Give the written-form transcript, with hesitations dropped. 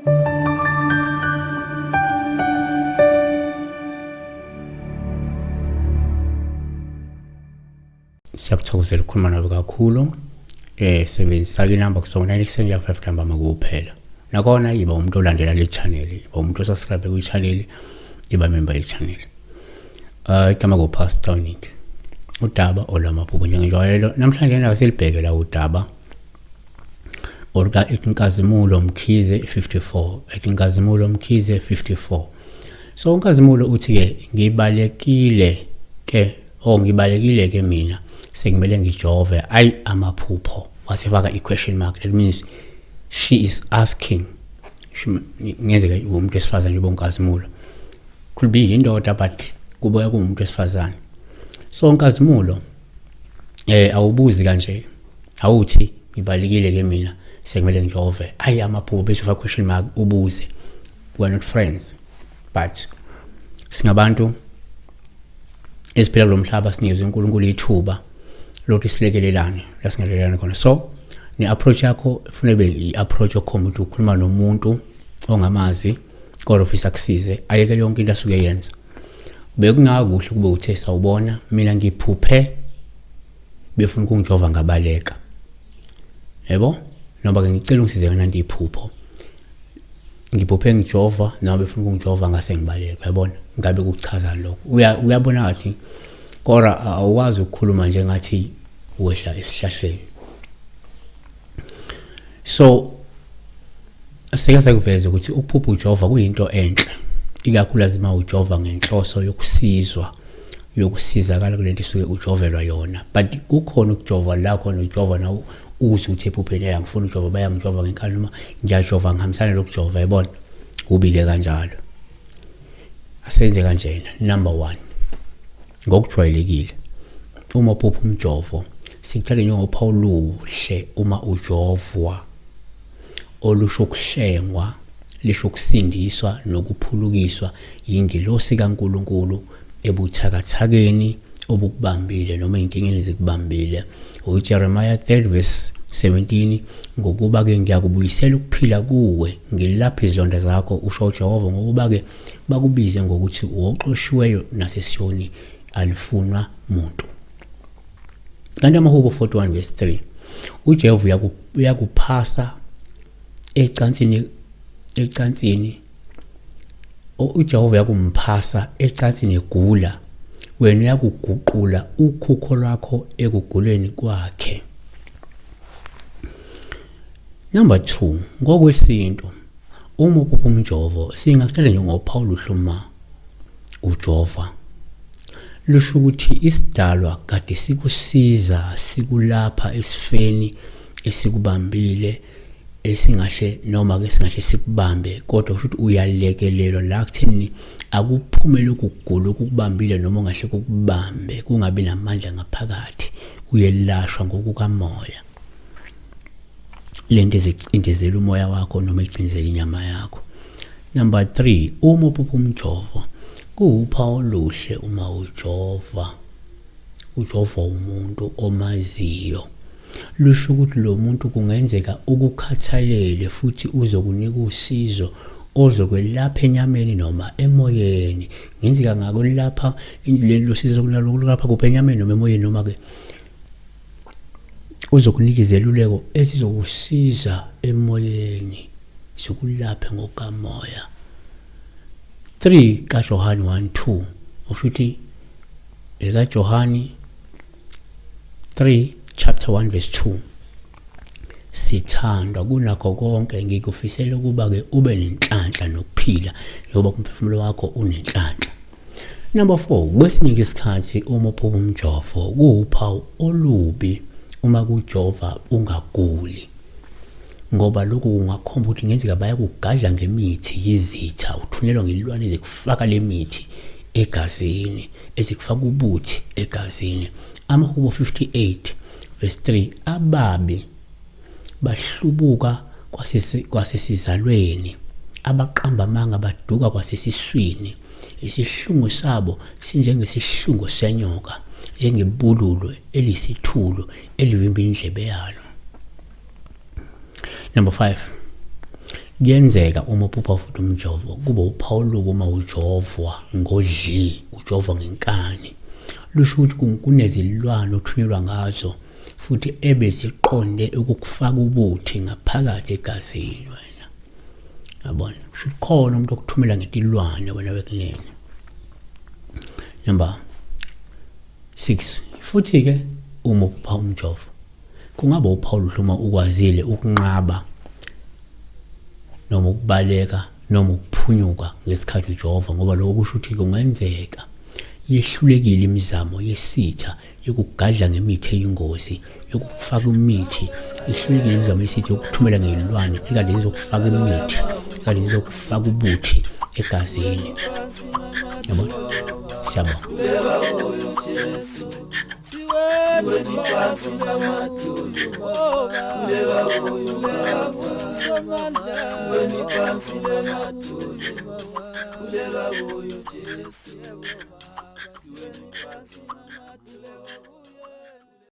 Siyakuthokozela ukukhuluma nawe kakhulu. Sebenzisa ke number kusona 965 number makuphela. Nakona yiba umuntu olandela le channel, yiba umuntu osubscribe ku channel, yiba member ye channel. Igama go Pastor Nick. Udaba olamaphupho njengenjalo namhlanje ngeke silibheke la udaba olika inkazimulo Mkhize 54, inkazimulo Mkhize 54. So inkazimulo uthi ke ngibalekile ke mina sekumele ngijove amaphupho wasefaka i-question mark. That means she is asking, ngenzeka umuntu esifazane nje bonkazimulo, could be indoda but kubuya kumuntu esifazane. So inkazimulo awubuzi kanje, awuthi ngibalekile ke mina sekumele ngijove amaphupho bese ufaka question mark ubuze. We are not friends, but singabantu esiphila lo mhlaba sinikeze uNkulunkulu ithuba lokuthi silekelelane la singelelana khona. So ni approach yakho ufune be i-approach okhomba ukuthi ukhuluma nomuntu ongamazi kodwa ufisa akusize, ayeke yonke into asuke yenza. Bekungakuhle kube uthe sawubona mina ngiphuphe befuna ukungijova ngabaleka, yebo, noma ke ngicela ungisize kana ndiphupho ngiphuphe ngijova noma befuna ukungijova ngase ngibaleka, yabona ngabe kuchaza lokho. Uyabona ngathi kodwa awukwazi ukukhuluma nje ngathi wehla esihlahleni. So aseke sakuveza ukuthi ukuphupha ujova kuyinto enhle, ikakhulukazi uma ujova ngenhloso yokusizakala kulento esuke ujovelwa yona. But kukhona ukujova la khona ujova na uze uthi ephupheni ngifuna ukujova bayangijova ngenkani noma ngiyajova ngihambisana lokujova, yabona ubike kanjalo. Asenze kanjena. Number 1, ngokujwayelekile uma uphupha umjovo sikuthatha njengophawu oluhle uma ujovwa olusho ukuhlengwa, lisho ukusindiswa nokuphulukiswa yingelosi kaNkulunkulu ebuthakathakeni obukubambile noma inkingeni ezikubambile. uJeremiah 30:17, ngokuba ke ngiyakubuyisela ukuphila kuwe ngilapha izilonda zakho, usho uJehova, ngokuba ke bakubize ngokuthi uwoxoshiweyo nasesiyoni alifunwa muntu. Kanti amaHubo 41:3, uJehova uyakuphasa ecansini, uJehova yakumphasa ecansini egula, wena uyakuguqula ukhukho lwakho ekuguleni kwakhe. Number 2, ngokwesintu uma uphupha umjovo singakuthatha njengophawu luhluma ujova, lusho ukuthi isidalwa kade sikusiza sikulapha esifeni esikubambile esingahle noma ke singahle sikubambe, kodwa futhi uyalekelelwa la kutheni akuphumele ukugula ukubambile noma ungahle ukubambe kungabi namandla ngaphakathi, uyelashwa ngokukamoya. Lento ezicindezela umoya wakho noma icindezela inyama yakho. Number 3, uma uphupha umjovo kuwuphawu oluhle uma ujova umuntu omaziyo, lusho ukuthi lo muntu kungenzeka ukukhathalele futhi uzokunika usizo ozokwelapha enyameni noma emoyeni. Ngenzeka ngako lapha lelo sizo kulapha kupha enyameni noma emoyeni, noma ke uzokunika izeluleko ezizokusiza emoyeni sikulaphe ngokamoya. 3 kaJohane 1:2, ushuthi kaJohane 3 chapter 1:2, sithandwa kunakho konke ngikufisela ukuba ke ube nenhlanhla nokuphila njengoba umphefumulo wakho unenhlanhla. Number 4, kwesinye isikhathi uma uphupha umjovo kuwuphawu olubi uma kujova ungaguli, ngoba lokhu kungakhomba ukuthi ngenzeka bayakugadla ngemithi yizitha, uthunyelwa ngilwane ezikufaka le mithi egazini, ezikufaka ubuthi egazini. amaHubo 58:3, ababi bahlubuka kwasesizalweni, abaqamba amanga baduka kwasesiswini, isihlungu sabo sinjengesihlungu senyoka, njengebululu elisithulu elivimba indlebe yalo. Number 5, kuyenzeka uma uphupha futhi umjovo kuba uphawuluko uma ujovwa ngodli ujovwa ngenkani lusho ukuthi kunezilwane othunyelwa ngazo futhi ebeziqonde ukukufaka ubuthi ngaphakathi egazini wena yabona ukhona umuntu okuthumela ngetilwane wena wekunene. Number 6 futhi ke uma uphupha umjovo kungaba uPaul uma ukwazile ukunqaba noma ukubaleka noma ukuphunyuka ngesikhathi ujova ngoba lokho kusho ukuthi kungenzeka yehlulekile imizamo yesitha yokugadla ngemithi eyingozi yokufaka imithi yehlulekile imizamo yesitha yokuthumela ngezilwane ekade izokufaka imithi ekade izokufaka ubuthi egazini yabona siyabona Siwe